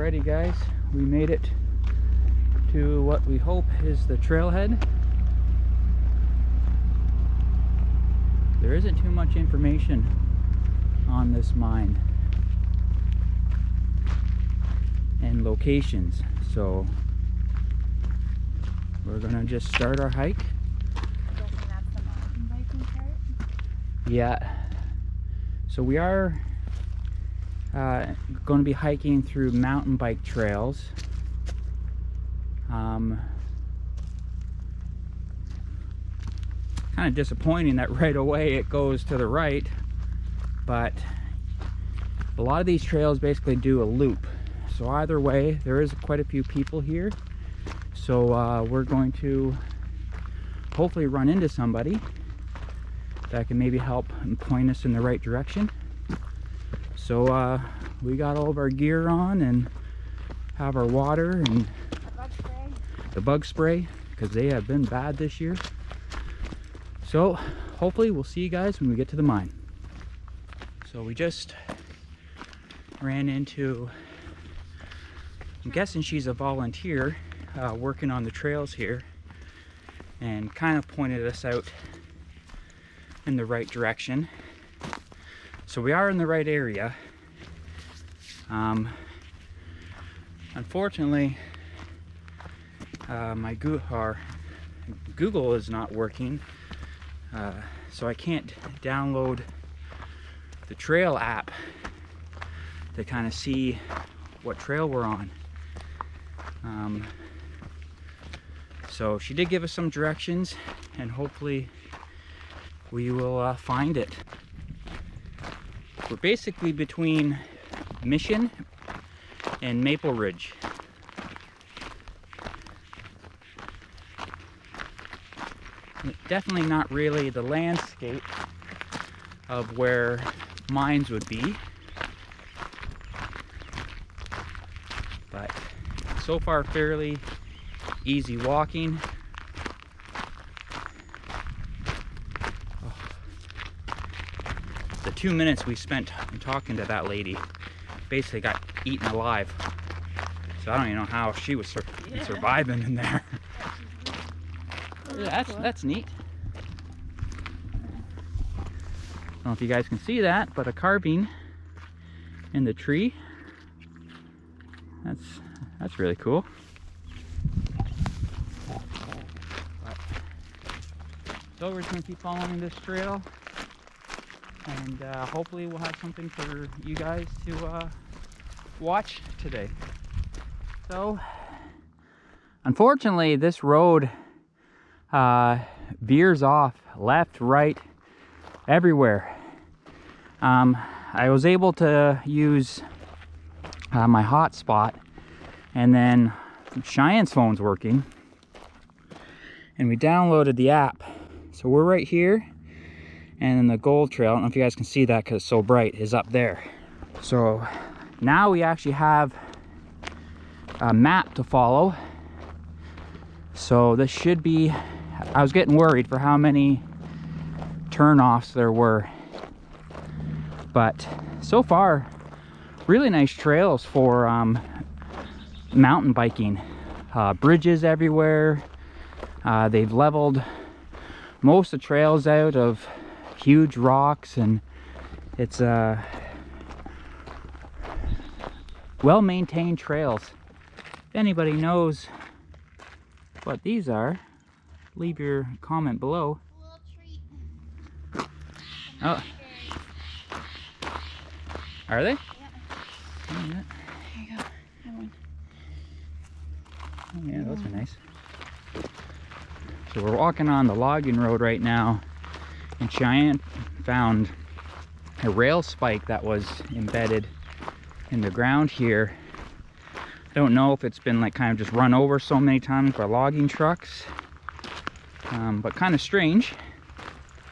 Alrighty guys, we made it to what we hope is the trailhead. There isn't too much information on this mine and locations, so we're gonna just start our hike. I'm guessing that's the mountain biking part? Yeah, so we are going to be hiking through mountain bike trails. Kind of disappointing that right away it goes to the right, but a lot of these trails basically do a loop. So either way, there is quite a few people here. So we're going to hopefully run into somebody that can maybe help and point us in the right direction. So we got all of our gear on and have our water and the bug spray because they have been bad this year. So hopefully we'll see you guys when we get to the mine. So we just ran into, I'm guessing she's a volunteer working on the trails here, and kind of pointed us out in the right direction. So we are in the right area. Unfortunately, my Google is not working, so I can't download the trail app to kind of see what trail we're on. So she did give us some directions, and hopefully we will find it. We're basically between Mission and Maple Ridge. Definitely not really the landscape of where mines would be, but so far fairly easy walking. The 2 minutes we spent talking to that lady basically got eaten alive. So I don't even know how she was surviving in there. Yeah, that's neat. I don't know if you guys can see that, but a carving in the tree. That's really cool. So we're just gonna keep following this trail, and hopefully we'll have something for you guys to watch today. So unfortunately this road veers off left, right, everywhere. I was able to use my hotspot, and then Cheyenne's phone's working, and we downloaded the app. So we're right here, and then the gold trail, I don't know if you guys can see that because it's so bright, is up there. So now we actually have a map to follow. So this should be, I was getting worried for how many turnoffs there were, but so far really nice trails for mountain biking. Bridges everywhere. They've leveled most of the trails out of huge rocks, and it's well-maintained trails. If anybody knows what these are, leave your comment below. Oh, are they? Yeah. Oh, yeah. Here you go. Have one. Oh, yeah, those are nice. So we're walking on the logging road right now, and Cheyenne found a rail spike that was embedded in the ground here. I don't know if it's been like kind of just run over so many times by logging trucks, but kind of strange.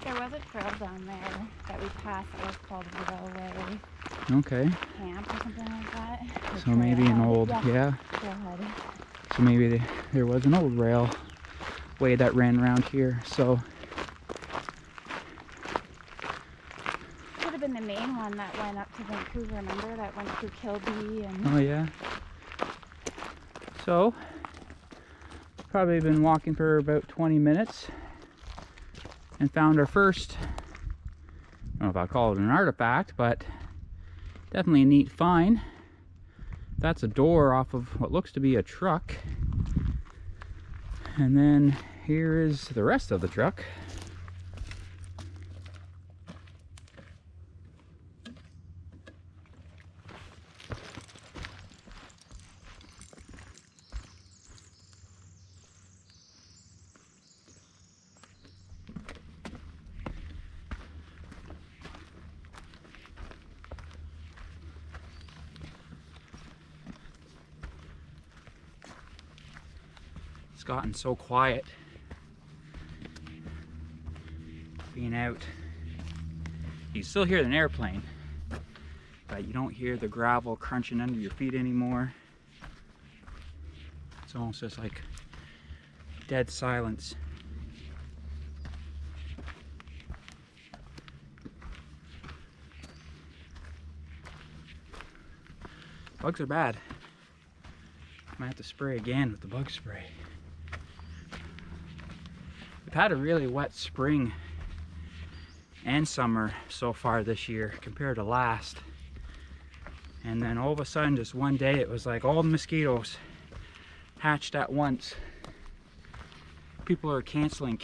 There was a trail down there that we passed that was called Railway Okay. Camp or something like that. So maybe an old, yeah. Trailhead. So maybe there was an old rail way that ran around here. So Could have been the main one that went up to Vancouver, remember? That went through Kilby and... oh yeah. So, probably been walking for about 20 minutes and found our first, I don't know if I'll call it an artifact, but definitely a neat find. That's a door off of what looks to be a truck. And then here is the rest of the truck. It's gotten so quiet being out. You still hear an airplane, but you don't hear the gravel crunching under your feet anymore. It's almost just like dead silence. Bugs are bad. Might have to spray again with the bug spray. We've had a really wet spring and summer so far this year compared to last. And then all of a sudden, just one day, it was like all the mosquitoes hatched at once. People are canceling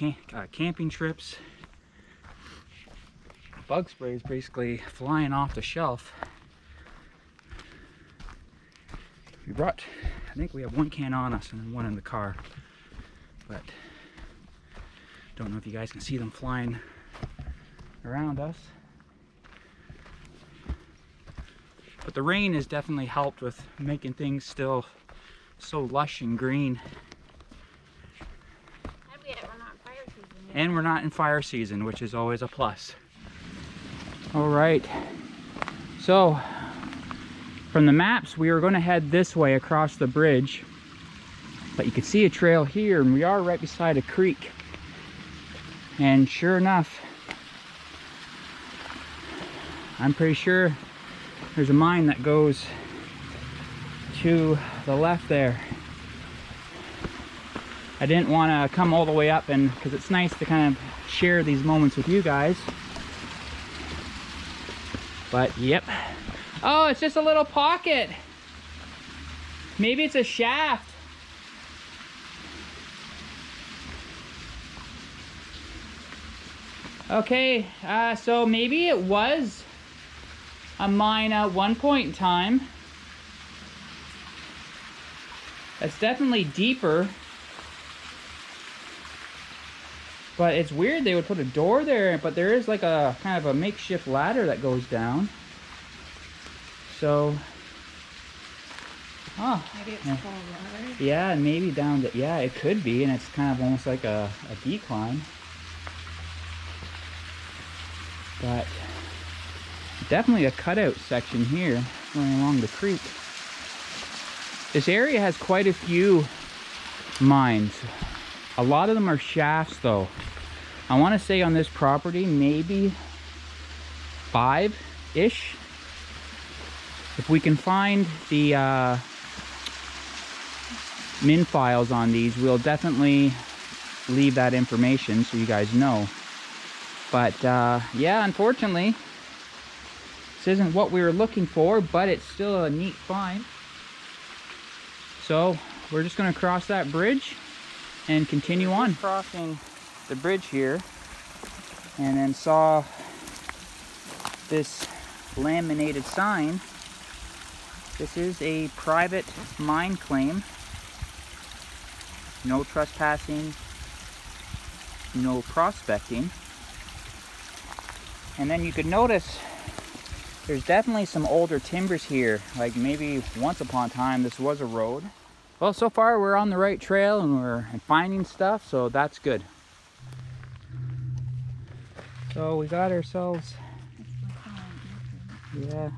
camping trips. Bug spray is basically flying off the shelf. We brought, I think we have one can on us and then one in the car, but don't know if you guys can see them flying around us. But the rain has definitely helped with making things still so lush and green. We're not in fire season yet. And we're not in fire season, which is always a plus. All right, so from the maps, we were going to head this way across the bridge, but you can see a trail here, and we are right beside a creek. And sure enough, I'm pretty sure there's a mine that goes to the left there. I didn't want to come all the way up, and because it's nice to kind of share these moments with you guys. But yep. Oh, it's just a little pocket. Maybe it's a shaft. Okay, so maybe it was a mine at one point in time. It's definitely deeper. But it's weird they would put a door there, but there is like a kind of a makeshift ladder that goes down. So, oh, Maybe it's full of water. yeah, and maybe down the, yeah, it could be, and it's kind of almost like a decline. But definitely a cutout section here going along the creek. This area has quite a few mines. A lot of them are shafts though. I want to say on this property maybe 5-ish. If we can find the min files on these, we'll definitely leave that information so you guys know. But yeah, unfortunately, this isn't what we were looking for, but it's still a neat find. So we're just going to cross that bridge and continue on. Crossing the bridge here, and then saw this laminated sign. This is a private mine claim. No trespassing, no prospecting. And then you could notice there's definitely some older timbers here. Like maybe once upon a time this was a road. Well, so far we're on the right trail and we're finding stuff, so that's good. So we got ourselves, yeah,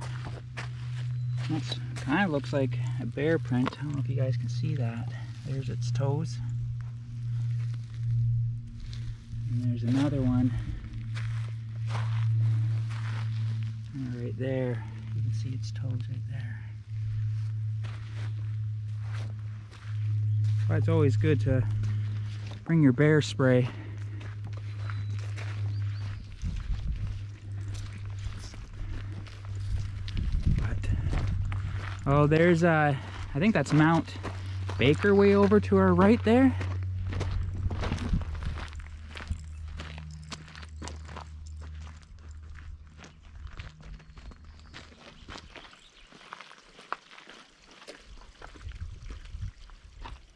that's kind of looks like a bear print. I don't know if you guys can see that. There's its toes. And there's another one right there. You can see its toes right there. That's why it's always good to bring your bear spray. But, oh, there's I think that's Mount Baker way over to our right there.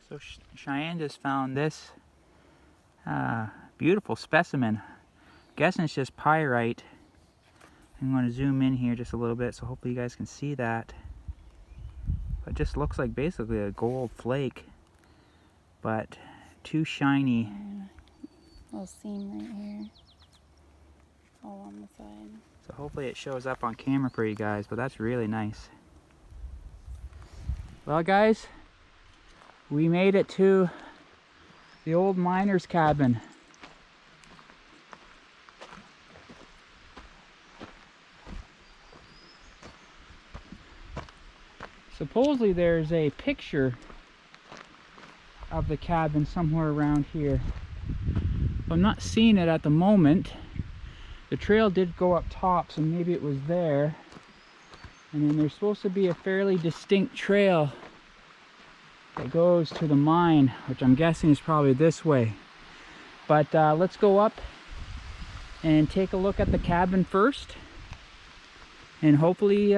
So Cheyenne just found this beautiful specimen. Guessing it's just pyrite. I'm going to zoom in here just a little bit so hopefully you guys can see that. It just looks like basically a gold flake, but too shiny. Little seam right here, all on the side. So hopefully it shows up on camera for you guys, but that's really nice. Well guys, we made it to the old miner's cabin. Supposedly there's a picture of the cabin somewhere around here. I'm not seeing it at the moment. The trail did go up top, so maybe it was there. And then there's supposed to be a fairly distinct trail that goes to the mine, which I'm guessing is probably this way. But let's go up and take a look at the cabin first. And hopefully,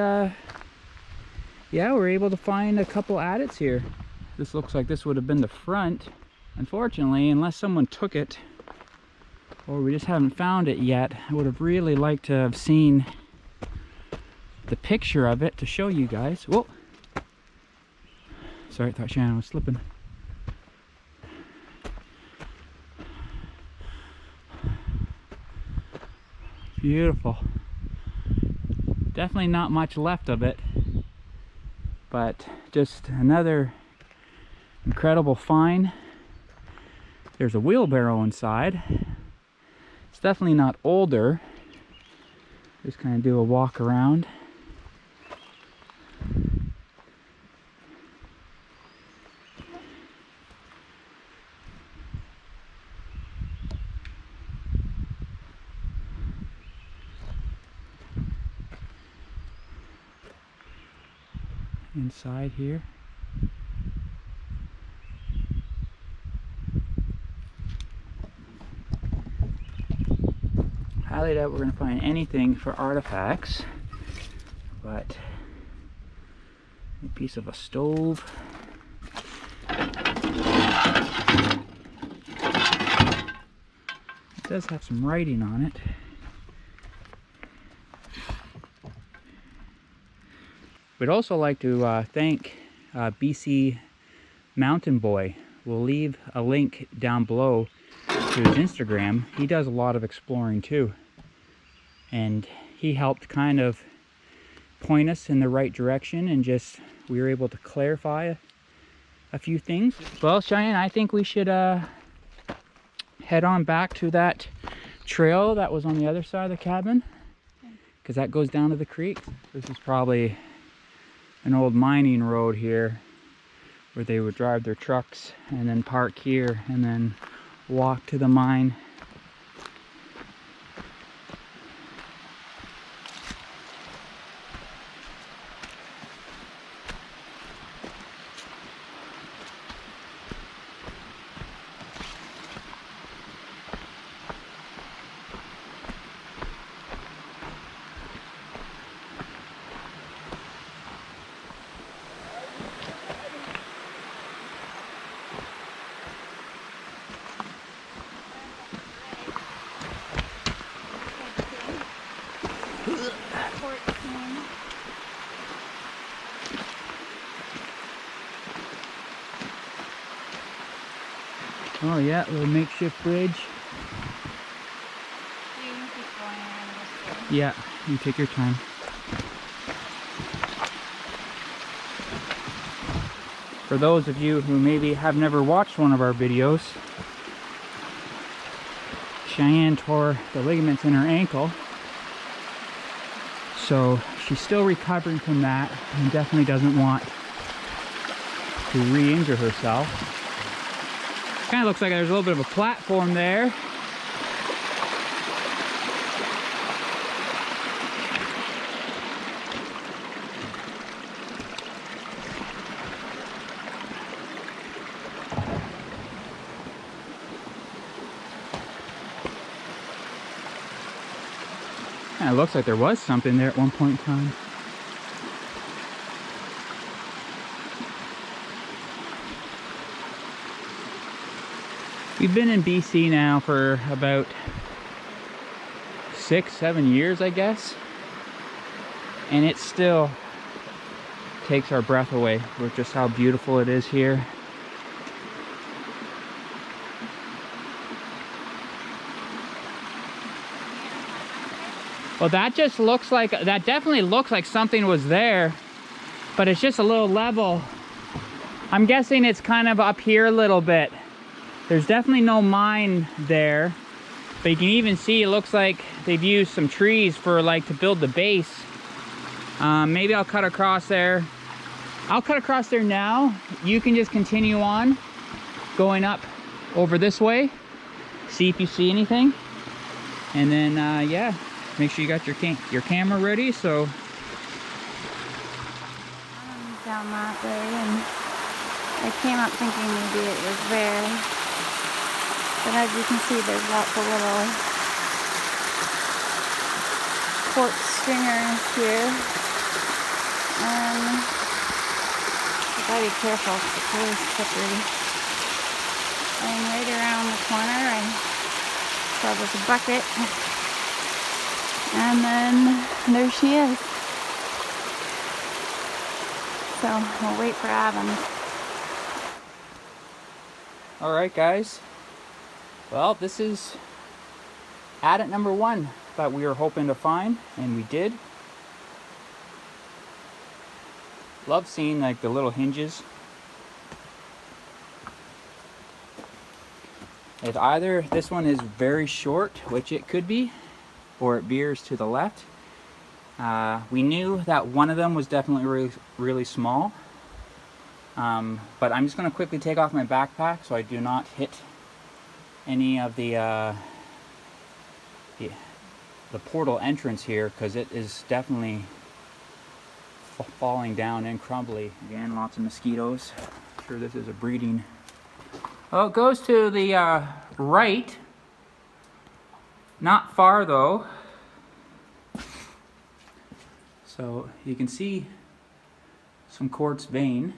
yeah, we're able to find a couple adits here. This looks like this would have been the front. Unfortunately, unless someone took it, or we just haven't found it yet, I would have really liked to have seen the picture of it to show you guys. Whoa! Sorry, I thought Shannon was slipping. Beautiful. Definitely not much left of it, but just another incredible find. There's a wheelbarrow inside. It's definitely not older. Just kind of do a walk around. Inside here. Highly doubt we're going to find anything for artifacts, but a piece of a stove. It does have some writing on it. We'd also like to thank BC Mountain Boy. We'll leave a link down below to his Instagram. He does a lot of exploring too. And he helped kind of point us in the right direction, and just we were able to clarify a few things. Well, Cheyenne, I think we should head on back to that trail that was on the other side of the cabin, because that goes down to the creek. This is probably an old mining road here where they would drive their trucks and then park here and then walk to the mine. Oh yeah, a little makeshift bridge. You can keep going around this way. Yeah, you take your time. For those of you who maybe have never watched one of our videos, Cheyenne tore the ligaments in her ankle. So she's still recovering from that and definitely doesn't want to re-injure herself. Kind of looks like there's a little bit of a platform there. Kind of looks like there was something there at one point in time. We've been in BC now for about 6-7 years, I guess. And it still takes our breath away with just how beautiful it is here. Well, that just looks like, that definitely looks like something was there, but it's just a little level. I'm guessing it's kind of up here a little bit. There's definitely no mine there, but you can even see it looks like they've used some trees for like to build the base. Maybe I'll cut across there. I'll cut across there now. You can just continue on going up over this way, see if you see anything, and then yeah. Make sure you got your camera ready. So down that way, and I came up thinking maybe it was there, but as you can see, there's lots of little quartz stringers here, and you gotta be careful because it's really slippery. And right around the corner, I saw there's a bucket. And then there she is. So we'll wait for Adams. all right, guys. Well, this is adit number 1 that we were hoping to find, and we did. Love seeing like the little hinges. If either this one is very short, which it could be, or it veers to the left. We knew that one of them was definitely really small. But I'm just going to quickly take off my backpack so I do not hit any of the portal entrance here, because it is definitely falling down and crumbly. Again, lots of mosquitoes. I'm sure this is a breeding. Oh, it goes to the right. Not far though. So you can see some quartz vein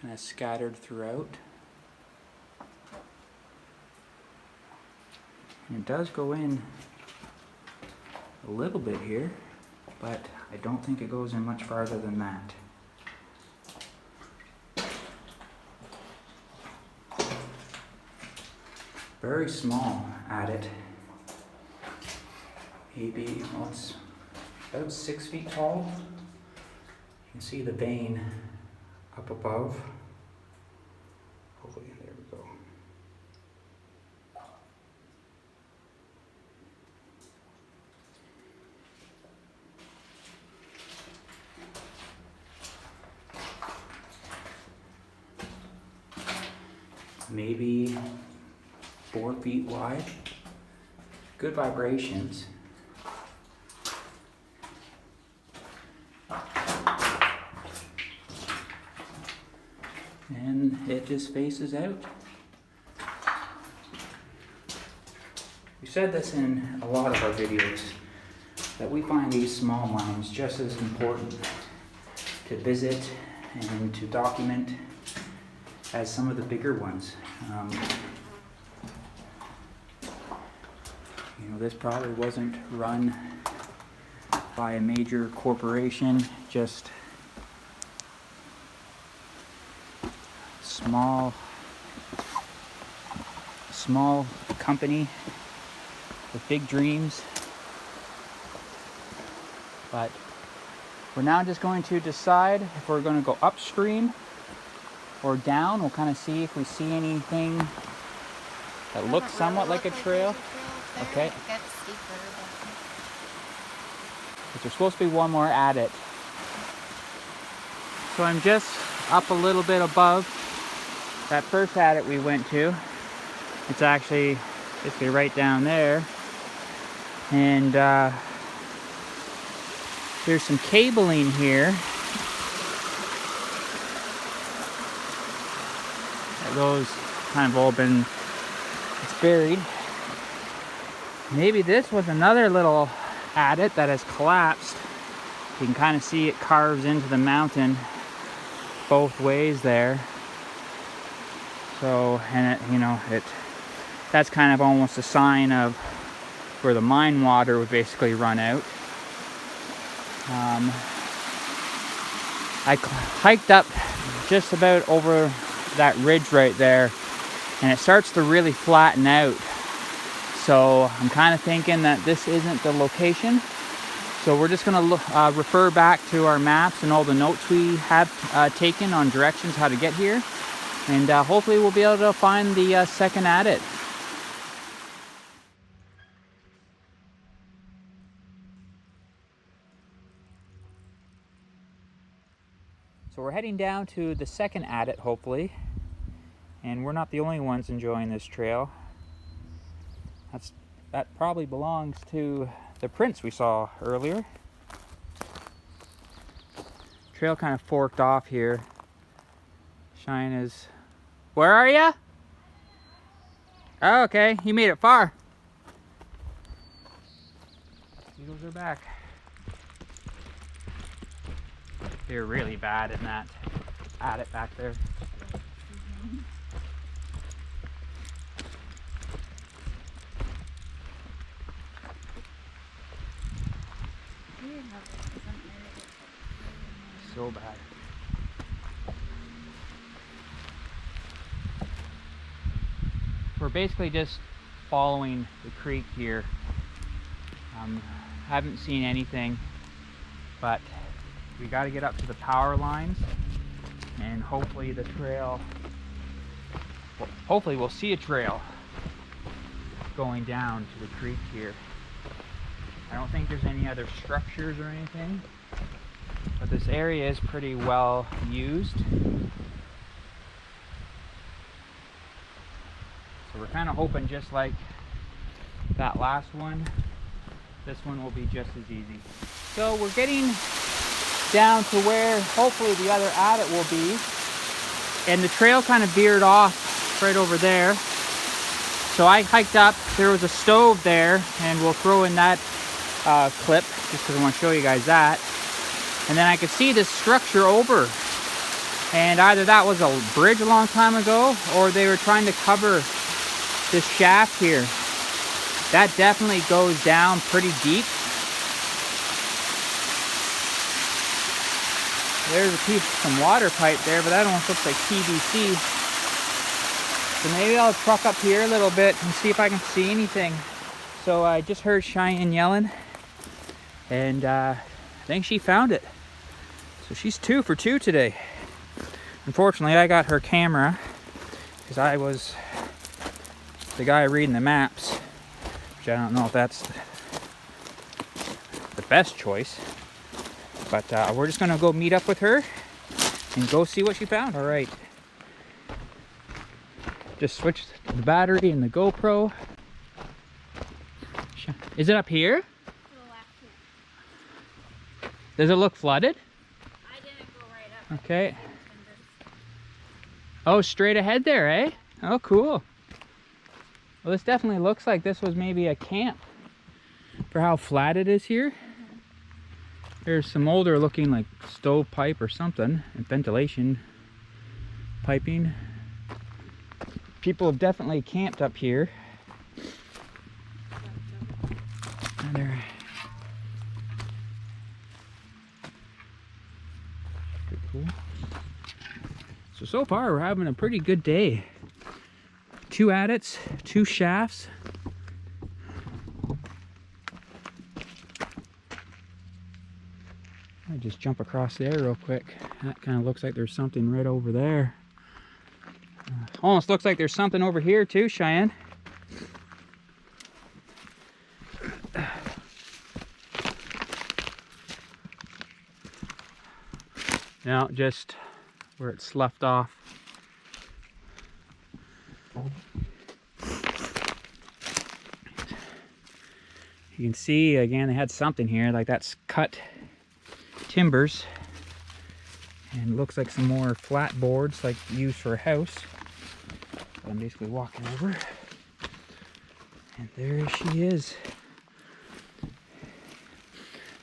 kind of scattered throughout. And it does go in a little bit here, but I don't think it goes in much farther than that. Very small adit. Maybe, well, it's about 6 feet tall. You can see the vein up above. Hopefully, there we go. Maybe 4 feet wide. Good vibrations. And it just faces out. We said this in a lot of our videos, that we find these small mines just as important to visit and to document as some of the bigger ones. You know, this probably wasn't run by a major corporation, just small company with big dreams. But we're now just going to decide if we're going to go upstream or down. We'll kind of see if we see anything that looks somewhat like a trail. Okay. But there's supposed to be one more adit. So I'm just up a little bit above that first adit we went to. It's actually basically right down there. And there's some cabling here. Those kind of all been, it's buried. Maybe this was another little adit that has collapsed. You can kind of see it carves into the mountain both ways there. So, and it, you know, that's kind of almost a sign of where the mine water would basically run out. I hiked up just about over that ridge right there, and it starts to really flatten out. So I'm kind of thinking that this isn't the location. So we're just going to refer back to our maps and all the notes we have taken on directions how to get here, and hopefully we'll be able to find the second adit. So we're heading down to the second adit, hopefully, and we're not the only ones enjoying this trail. That probably belongs to the prints we saw earlier. Trail kind of forked off here. Cheyenne is... Where are you? Oh, okay, you made it far. Beetles are back. They're really bad in that adit back there. So bad. We're basically just following the creek here. Haven't seen anything, but we got to get up to the power lines, and hopefully the trail, well, hopefully we'll see a trail going down to the creek here. I don't think there's any other structures or anything, but this area is pretty well used. So we're kind of hoping, just like that last one, this one will be just as easy. So we're getting down to where hopefully the other adit will be, and the trail kind of veered off right over there. So I hiked up, there was a stove there, and we'll throw in that clip just because I want to show you guys that. And then I could see this structure over, and either that was a bridge a long time ago, or they were trying to cover this shaft here. That definitely goes down pretty deep. There's a piece, some water pipe there, but that almost looks like PVC. So maybe I'll truck up here a little bit and see if I can see anything. So I just heard Cheyenne yelling, and I think she found it. So she's 2 for 2 today. Unfortunately, I got her camera because I was the guy reading the maps, which I don't know if that's the best choice. But we're just gonna go meet up with her and go see what she found. All right. Just switched the battery in the GoPro. Is it up here? Does it look flooded? I didn't go right up. Okay. Oh, straight ahead there, eh? Oh, cool. Well, this definitely looks like this was maybe a camp for how flat it is here. There's some older looking like stove pipe or something, and ventilation piping. People have definitely camped up here. And they're pretty cool. So far we're having a pretty good day. 2 adits, 2 shafts. I just jump across there real quick. That kind of looks like there's something right over there. Almost looks like there's something over here too, Cheyenne. No, just where it sloughed off. You can see again they had something here, like that's cut timbers, and looks like some more flat boards like used for a house. So I'm basically walking over, and there she is.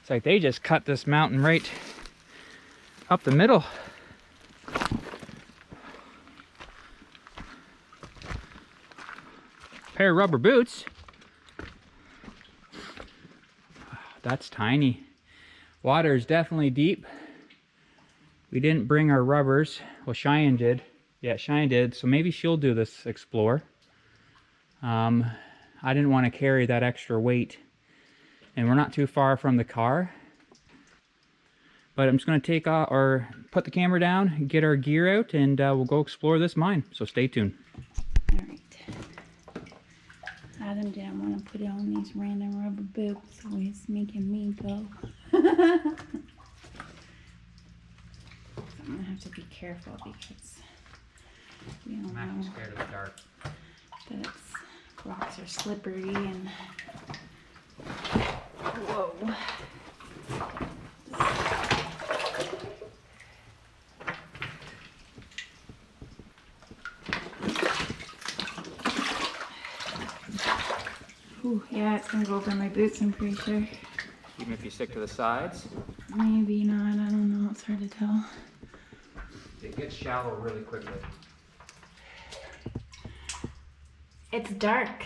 It's like they just cut this mountain right up the middle. Pair of rubber boots. That's tiny. Water is definitely deep. We didn't bring our rubbers. Well, Cheyenne did. Yeah, Cheyenne did. So maybe she'll do this explore. I didn't want to carry that extra weight. And we're not too far from the car. But I'm just going to take off or put the camera down, get our gear out, and we'll go explore this mine. So stay tuned. All right. Adam didn't want to put on these random rubber boots, so he's making me go. So I'm going to have to be careful because we don't know I'm scared of the dark. that rocks are slippery and... Whoa. Ooh, yeah, it's gonna go over my boots, I'm pretty sure. Even if you stick to the sides. Maybe not, I don't know, it's hard to tell. It gets shallow really quickly. It's dark.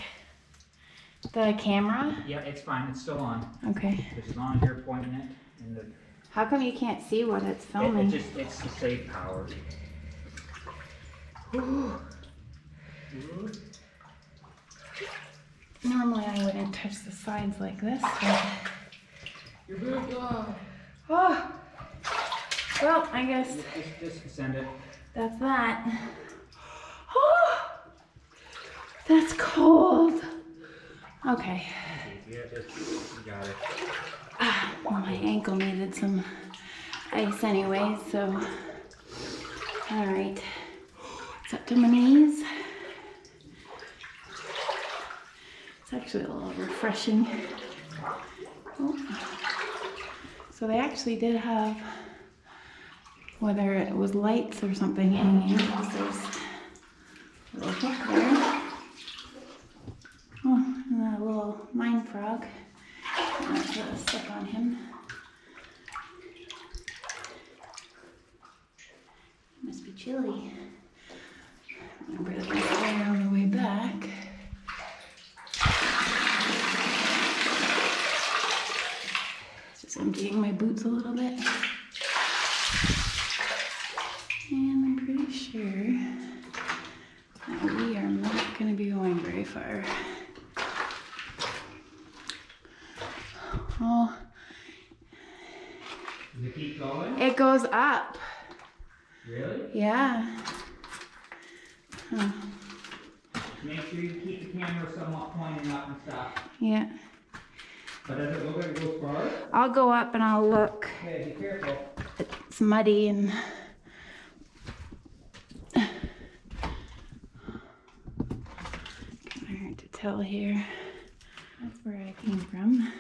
The camera? Yeah, it's fine. It's still on. Okay. Just as long as you're pointing it. And the, How come you can't see what it's filming? it's to save power. Ooh. Normally I wouldn't touch the sides like this, but... Your boot, oh. Oh! Well, I guess Just send it. that's that. Oh! That's cold. Okay. Yeah, you got it. Well, my ankle needed some ice anyway, so... Alright. It's up to my knees. It's actually a little refreshing. Oh. So they actually did have, whether it was lights or something hanging, because there's a little hook there. Oh, and that little mine frog. That's stuck on him. It must be chilly. Remember that we're there on the way back. Just emptying my boots a little bit. And I'm pretty sure that we are not going to be going very far. Oh. Does it keep going? It goes up. Really? Yeah. Huh. Make sure you keep the camera somewhat pointing up and stuff. Yeah. But does it look like it goes far? I'll go up and I'll look. Okay, be careful. It's muddy and... Kind of hard to tell here. That's where I came from.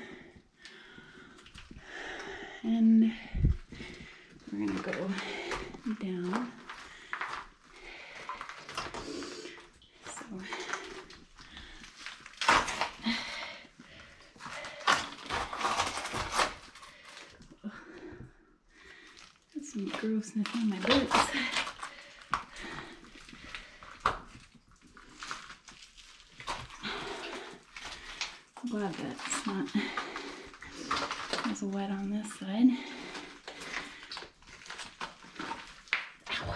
And we're gonna go down. So that's some grossness on my boots. I'm glad that's not as wet on this side. Ow.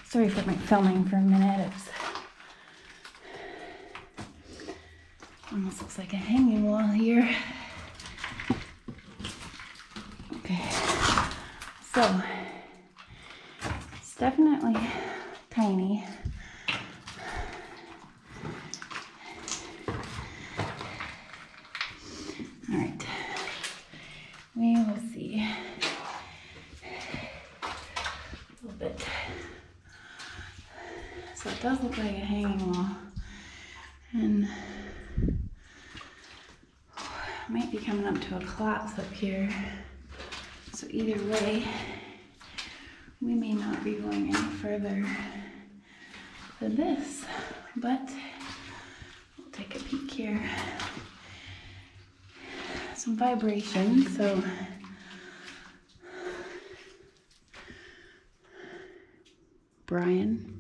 Sorry for my filming for a minute. It almost looks like a hanging wall here. Okay, so it's definitely tiny. All right, It does look like a hanging wall. And might be coming up to a collapse up here. So either way, we may not be going any further than this, but we'll take a peek here. Some vibration, so Brian.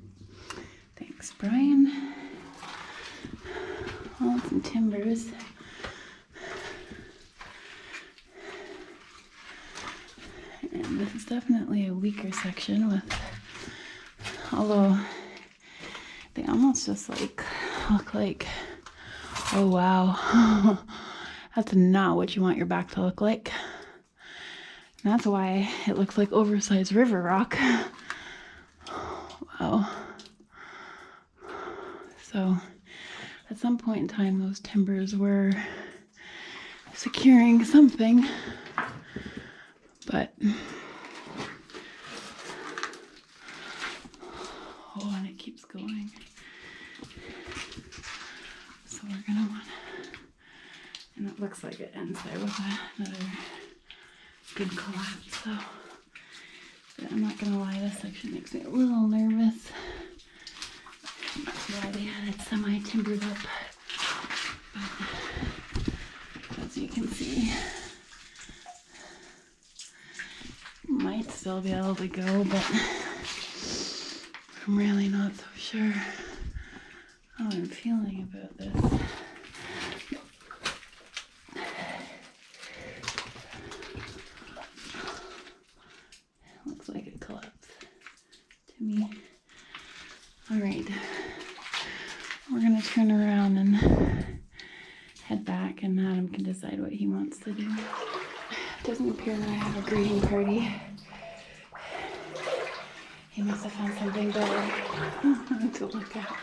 Thanks, Brian. Oh, some timbers. And this is definitely a weaker section with, although they almost just like look like, oh wow, that's not what you want your back to look like. And that's why it looks like oversized river rock. Wow. So at some point in time, those timbers were securing something, but oh, and it keeps going. So we're gonna want to, and it looks like it ends there with another good collapse. So but I'm not gonna lie, this section makes me a little nervous. That's why they had it semi-timbered up. But as you can see, might still be able to go, but I'm really not so sure how I'm feeling about this. Looks like it collapsed to me. All right, we're gonna turn around and head back, and Adam can decide what he wants to do. It doesn't appear that I have a greeting party. He must have found something better to look at.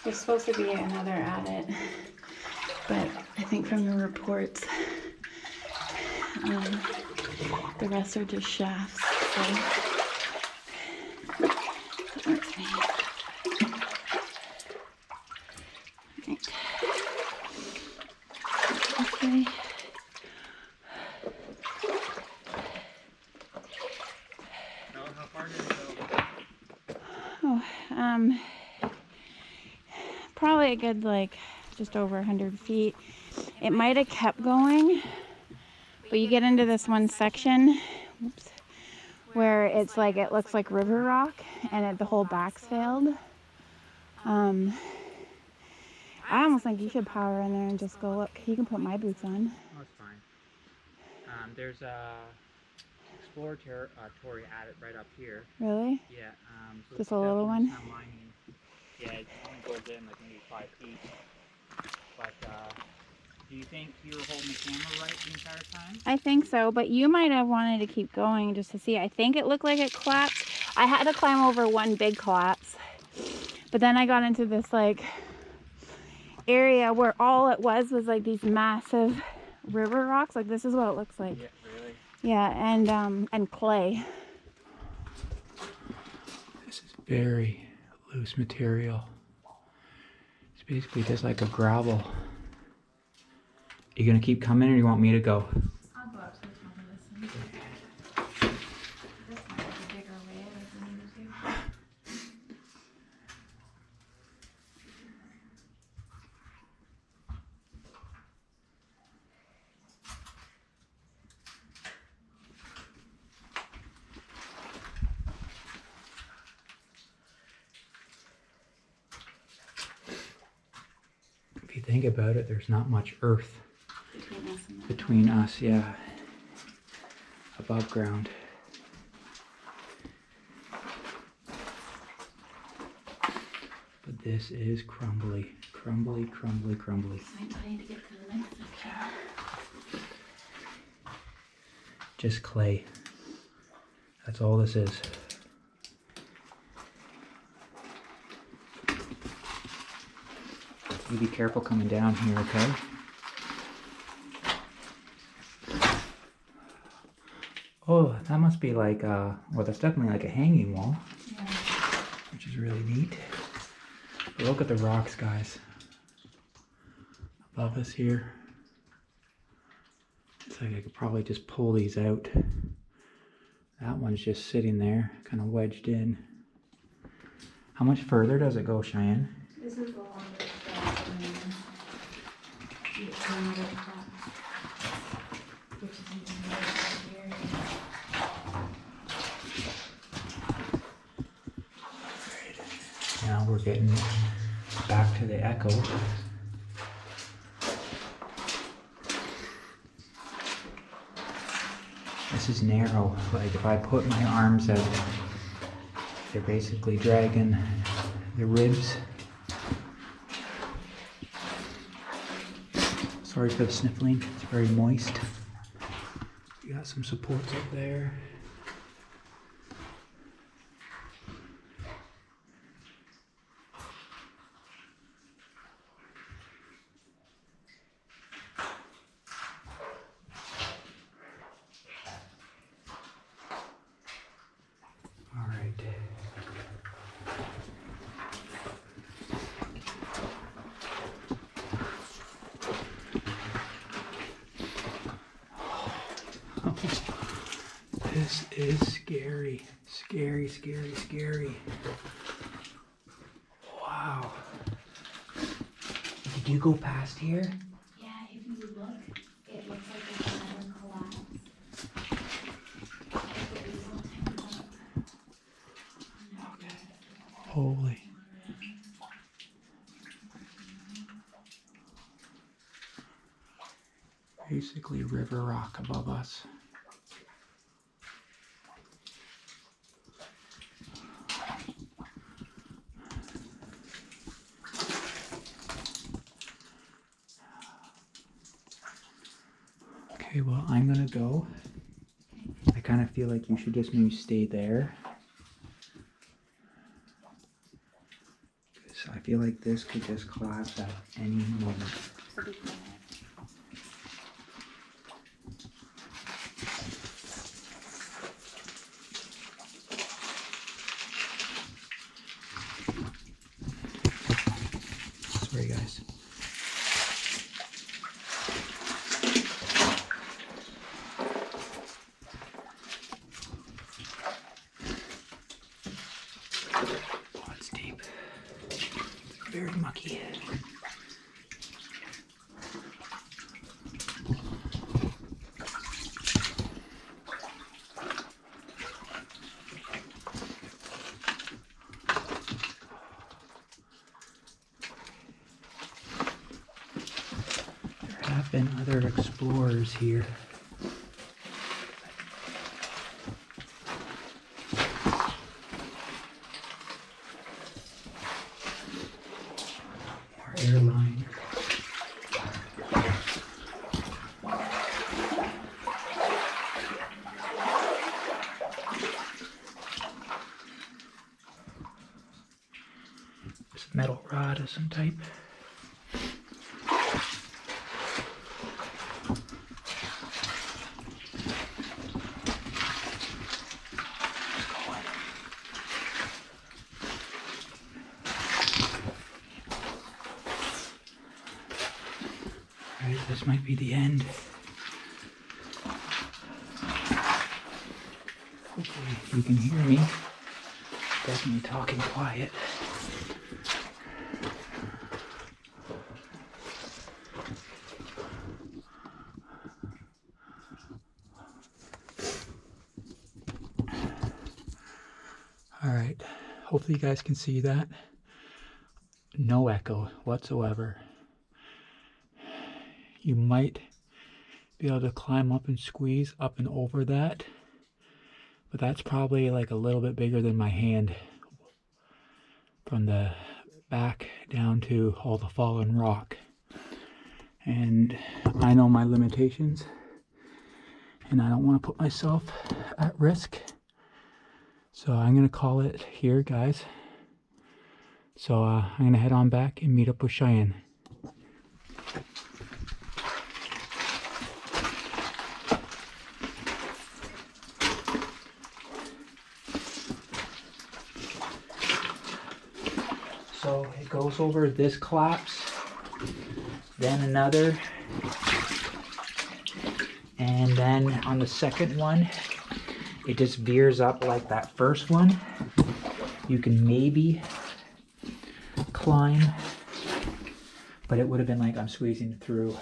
There's supposed to be another adit, but I think from the reports, the rest are just shafts. So that works me. Right. Okay. How far did it go? Oh, probably a good like just over 100 feet. It might have kept going, but you get into this one section, whoops, where it's like it looks like river rock, and the whole back's failed. I almost think you should power in there and just go look. You can put my boots on. Oh, it's fine. There's a exploratory adit right up here. Really? Yeah. So Just a little one? not mining. Yeah, it only goes in like maybe 5 feet. But do you think you were holding the camera right the entire time? I think so, but you might have wanted to keep going just to see. I think it looked like it collapsed. I had to climb over one big collapse, but then I got into this like area where all it was like these massive river rocks. Like this is what it looks like. Yeah, really? Yeah, and clay. This is very loose material. It's basically just like a gravel. You gonna keep coming, or you want me to go? I'll go up to the top of this one. This might be a bigger way if we needed to. If you think about it, there's not much earth Between us and between us, yeah, above ground. But this is crumbly, crumbly, crumbly, crumbly. I'm trying to get to the next section. Just clay. That's all this is. You be careful coming down here, okay? Oh, that must be like, well, that's definitely like a hanging wall. Yeah. Which really neat. But look at the rocks, guys. Above us here. It's like I could probably just pull these out. That one's just sitting there, kind of wedged in. How much further does it go, Cheyenne? This is the longest step, and then you come out of the top, which is even more scary. Right. Now we're getting back to the echo. This is narrow. Like if I put my arms out, they're basically dragging the ribs. Sorry for the sniffling, it's very moist. We got some supports up there. All right. This is scary. Scary, scary, scary. Wow. Did you go past here? Yeah, if you look, it looks like there's another collapse. Okay. Holy. Basically river rock above us. Okay, well, I'm gonna go. I kind of feel like you should just maybe stay there. 'Cause I feel like this could just collapse at any moment. So be quiet. Sorry, guys. Oh, it's deep. Very mucky. There have been other explorers here. More airline. This metal rod of some type. Alright, this might be the end. Hopefully you can hear me. Definitely talking quiet. Alright, hopefully you guys can see that. No echo whatsoever. You might be able to climb up and squeeze up and over that, but that's probably like a little bit bigger than my hand from the back down to all the fallen rock. And I know my limitations, and I don't want to put myself at risk. So I'm going to call it here, guys. So I'm going to head on back and meet up with Cheyenne. goes over this collapse, then another, and then on the second one, it just veers up like that first one. You can maybe climb, but it would have been like I'm squeezing through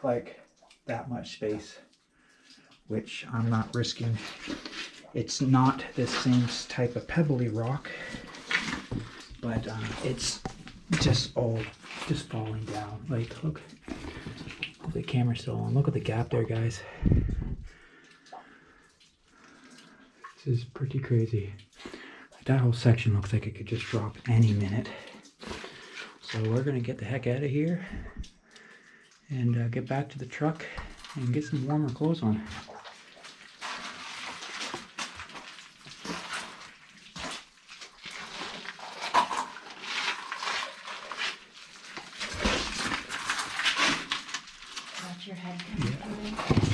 like that much space, which I'm not risking. It's not the same type of pebbly rock, but it's just falling down. Like, look, the camera's still on. Look at the gap there, guys. This is pretty crazy. That whole section looks like it could just drop any minute. So we're gonna get the heck out of here and get back to the truck and get some warmer clothes on. Watch your head coming through.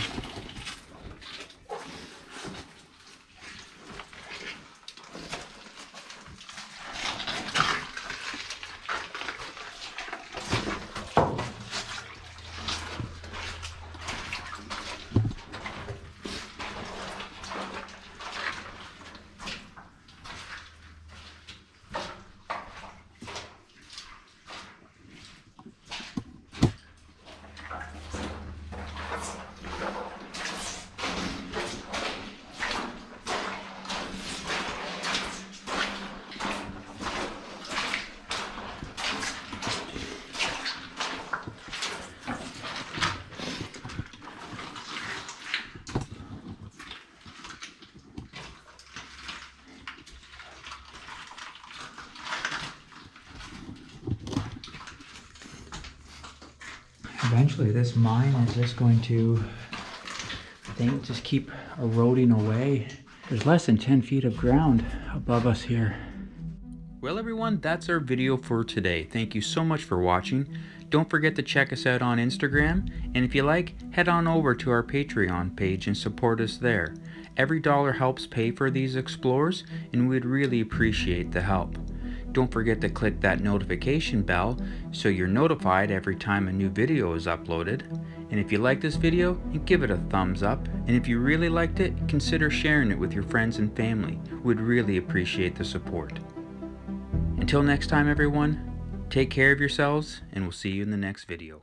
Eventually this mine is just going to, I think, just keep eroding away. There's less than 10 feet of ground above us here. Well everyone, that's our video for today. Thank you so much for watching. Don't forget to check us out on Instagram, and if you like, head on over to our Patreon page and support us there. Every dollar helps pay for these explores, and we'd really appreciate the help. Don't forget to click that notification bell so you're notified every time a new video is uploaded. And if you like this video, give it a thumbs up. And if you really liked it, consider sharing it with your friends and family. We'd really appreciate the support. Until next time everyone, take care of yourselves, and we'll see you in the next video.